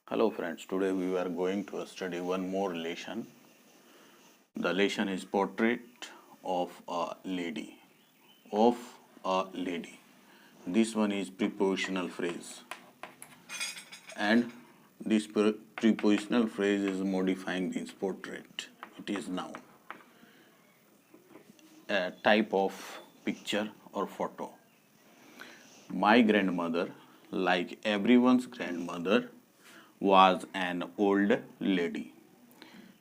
Hello friends, today we are going to study one more lesson. The lesson is portrait of a lady. Of a lady. This one is prepositional phrase. And this prepositional phrase is modifying this portrait. It is noun. A type of picture or photo. My grandmother, like everyone's grandmother, was an old lady.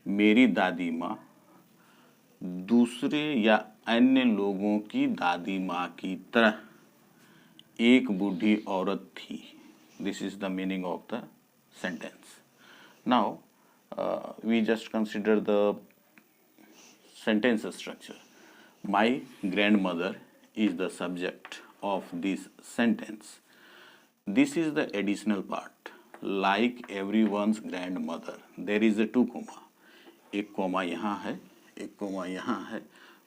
मेरी दादी माँ दूसरे या अन्य लोगों की दादी माँ की तरह एक बूढ़ी औरत थी. This is the meaning of the sentence. Now we just consider the sentence structure. My grandmother is the subject of this sentence. This is the additional part. Like everyone's grandmother. There is a two comma. एक coma यहाँ है, एक coma यहाँ है,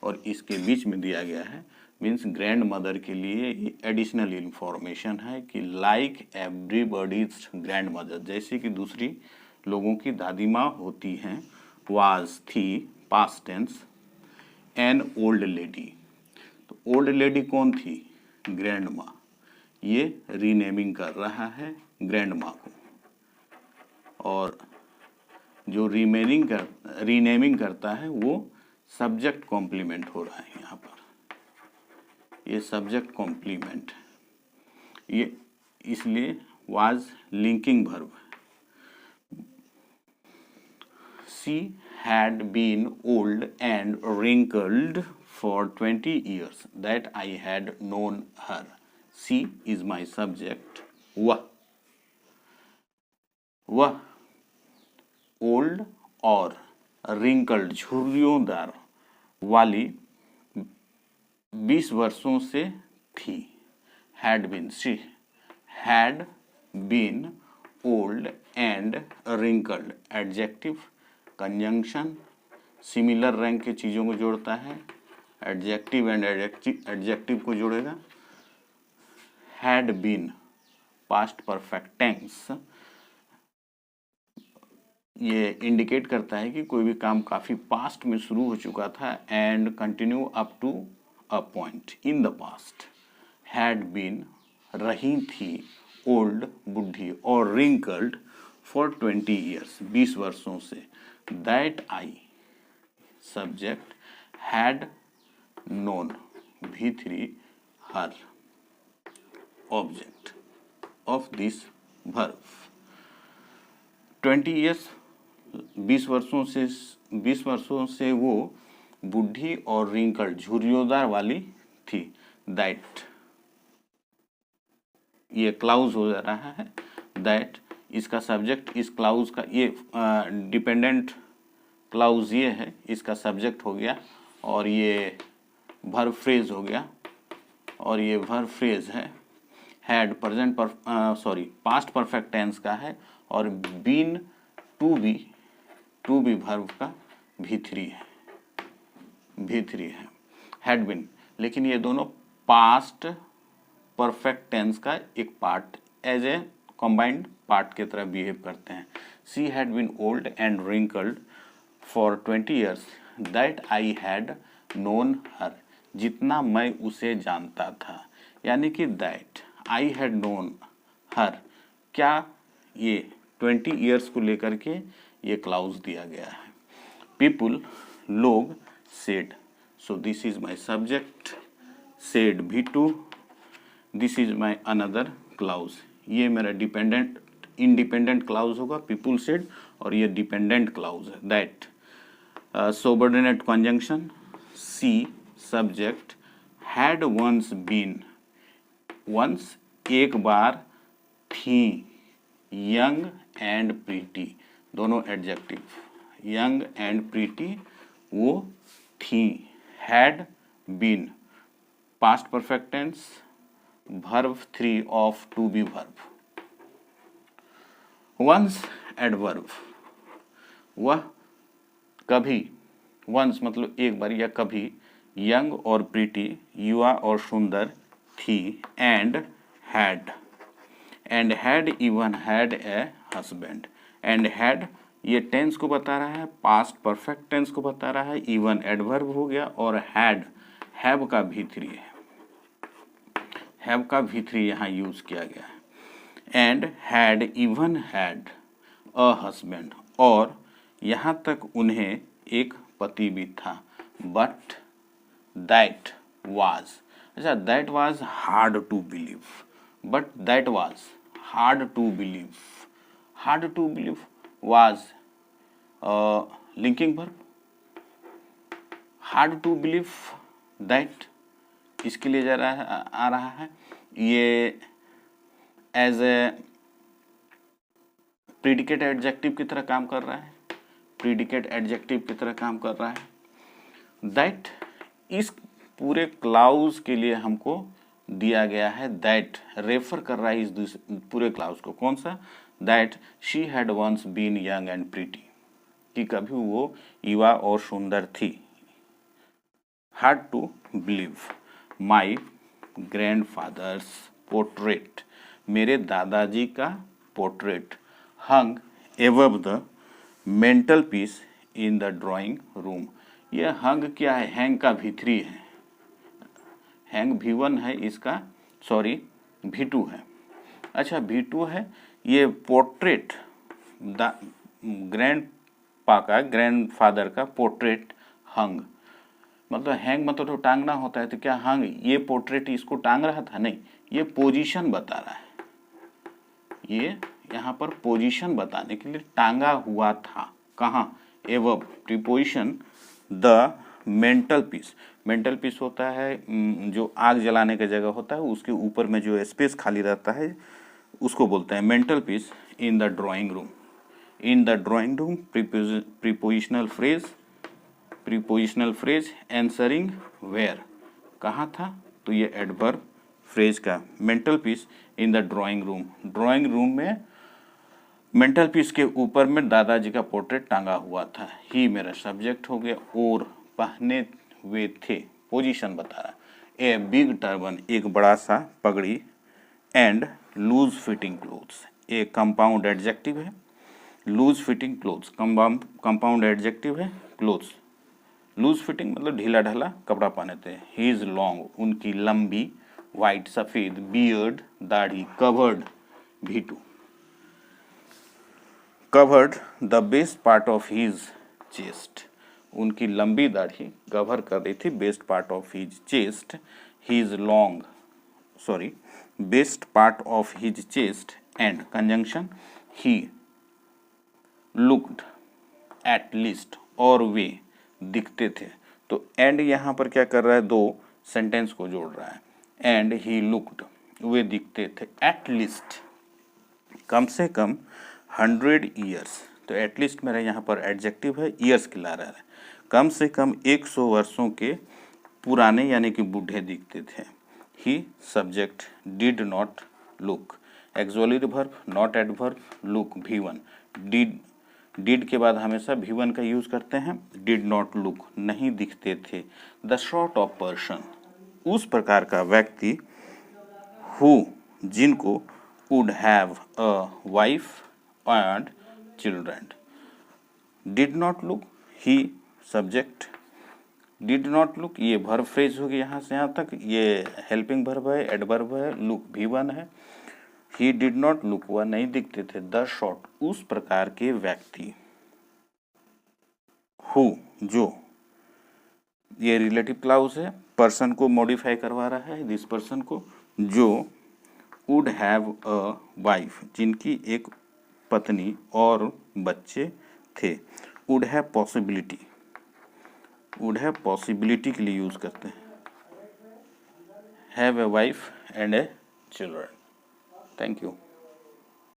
और इसके बीच में दिया गया है. मीन्स ग्रैंड मदर के लिए ये एडिशनल इंफॉर्मेशन है कि लाइक एवरीबॉडीज ग्रैंड मदर, जैसे कि दूसरी लोगों की दादी माँ होती हैं. वाज थी, past tense. An old lady. तो ओल्ड लेडी कौन थी? ग्रैंड माँ. ये रीनेमिंग कर रहा है ग्रैंड माँ को, और जो रीनेमिंग करता है वो सब्जेक्ट कॉम्प्लीमेंट हो रहा है. यहाँ पर ये सब्जेक्ट कॉम्प्लीमेंट, ये इसलिए was linking verb. She had been old and wrinkled for 20 years that I had known her. She is my subject. वह ओल्ड और रिंकल्ड झुर्रियोंदार वाली 20 वर्षों से थी. Had been, she had been old and wrinkled. Adjective, conjunction, similar rank के चीज़ों को जोड़ता है. एडजेक्टिव एंड एडजेक्टिव को जोड़ेगा. Had been, past perfect tense, ये इंडिकेट करता है कि कोई भी काम काफ़ी पास्ट में शुरू हो चुका था and continue up to a point in the past. Had been, रही थी, ओल्ड बुढ़ी, और रिंकल्ड फॉर 20 ईयर्स, 20 वर्षों से. That I, subject, had known, V3 her, object of this verb. 20 years, 20 वर्षों से वो बूढ़ी और रिंकल्ड झुर्रियोंदार वाली थी. दैट, ये क्लाउज हो जा रहा है. दैट, इसका सब्जेक्ट, इस क्लाउज का ये डिपेंडेंट क्लाउज ये है, इसका सब्जेक्ट हो गया, और ये वर्ब फ्रेज हो गया, और ये वर्ब फ्रेज है. हैड पास्ट परफेक्ट टेंस का है, और बीन टू बी वर्ब का V3 है. हैड बीन, लेकिन ये दोनों पास्ट परफेक्ट टेंस का एक part, as a combined part की तरह बिहेव करते हैं. She had been old and wrinkled for 20 years that I had known her. जितना मैं उसे जानता था, यानी कि that I had known her, क्या ये 20 ईयर्स को लेकर के ये क्लाउज दिया गया है. पीपुल, लोग, said. So this is my subject, said V2. This is my another clause. ये मेरा इंडिपेंडेंट क्लाउज होगा, पीपुल, सेड, और ये डिपेंडेंट क्लाउज है. That, subordinate conjunction. See, subject, had once been, once एक बार थी, यंग एंड प्रीटी, दोनों एडजेक्टिव. यंग एंड प्रीटी वो थी. Had been, past perfect tense, verb 3 of to be verb. Once adverb, वह कभी, वंस मतलब एक बार या कभी, यंग और प्रीटी, युवा और सुंदर थी, and had. And had even had a husband. And had ये टेंस को बता रहा है, पास्ट परफेक्ट टेंस को बता रहा है, इवन एडवर्ब हो गया, और हैड हैव का V3 है, हैव का V3 यहाँ यूज किया गया है। And had even had a husband, और यहाँ तक उन्हें एक पति भी था, बट दैट वाज, अच्छा that was hard to believe, but that was hard to believe, hard to believe was linking verb, hard to believe that इसके लिए आ रहा है, ये एज ए प्रीडिकेट एडजेक्टिव की तरह काम कर रहा है, प्रीडिकेट एडजेक्टिव की तरह काम कर रहा है। दैट इस पूरे क्लाउज के लिए हमको दिया गया है, दैट रेफर कर रहा है इस पूरे क्लाउज को, कौन सा, that she had once been young and pretty, कि कभी वो युवा और सुंदर थी। Hard to believe my grandfather's portrait, मेरे दादाजी का portrait hung above the mantelpiece in the drawing room. ये हंग क्या है, हैंग का V3 है, हैंग V1 है इसका, सॉरी V2 है। अच्छा V2 है, ये पोर्ट्रेट ग्रैंडफादर का पोर्ट्रेट हंग, मतलब हैंग मतलब तो टांगना होता है, तो क्या हंग ये पोर्ट्रेट इसको टांग रहा था, नहीं, ये पोजीशन बता रहा है, ये यहाँ पर पोजीशन बताने के लिए टांगा हुआ था, कहाँ, एवब preposition the mental peace, mental peace होता है जो आग जलाने का जगह होता है, उसके ऊपर में जो स्पेस खाली रहता है उसको बोलते हैं mantelpiece in the drawing room. In the drawing room prepositional phrase answering where, कहाँ था, तो ये एडवर्ब फ्रेज का mantelpiece in the drawing room, drawing room में मेंटल पीस के ऊपर में दादाजी का पोर्ट्रेट टांगा हुआ था। ही मेरा सब्जेक्ट हो गया, और पहने हुए थे, पोजीशन बता रहा, ए बिग टर्बन एक बड़ा सा पगड़ी, and loose fitting clothes a compound adjective है, loose fitting clothes compound adjective है, क्लोथ्स लूज फिटिंग मतलब ढीला ढाला कपड़ा पहने थे। ही इज लॉन्ग उनकी लंबी, वाइट सफेद, बियर्ड दाढ़ी, covered V2 covered the best part of his chest, उनकी लंबी दाढ़ी कवर कर रही थी best part of his chest, he is long sorry best part of his chest, and conjunction he looked at least, और वे दिखते थे, तो एंड यहाँ पर क्या कर रहा है, दो सेंटेंस को जोड़ रहा है, एंड ही लुक्ड वे दिखते थे, एट लीस्ट कम से कम 100 ईयर्स, तो एटलीस्ट मेरा यहाँ पर एडजेक्टिव है, ईयर्स की ला रहा है, कम से कम 100 वर्षों के पुराने यानी कि बूढ़े दिखते थे। He subject did not look, actually verb not adverb, look V1, did के बाद हमेशा V1 का यूज करते हैं, डिड नॉट लुक नहीं दिखते थे, द सॉर्ट ऑफ पर्सन उस प्रकार का व्यक्ति, हु जिनको, would have a wife and children, did not look he subject, did not look ये वर्ब फ्रेज होगी यहाँ से यहाँ तक, ये हेल्पिंग वर्ब है, एडवर्ब है, लुक V1 है, ही डिड नॉट लुक वह नहीं दिखते थे, द सॉर्ट उस प्रकार के व्यक्ति, हु जो, ये रिलेटिव क्लाउज है, पर्सन को मॉडिफाई करवा रहा है, दिस पर्सन को, जो वुड हैव अ वाइफ जिनकी एक पत्नी और बच्चे थे, would have possibility, would have possibility के लिए यूज करते हैं, have a wife and A children. Thank you.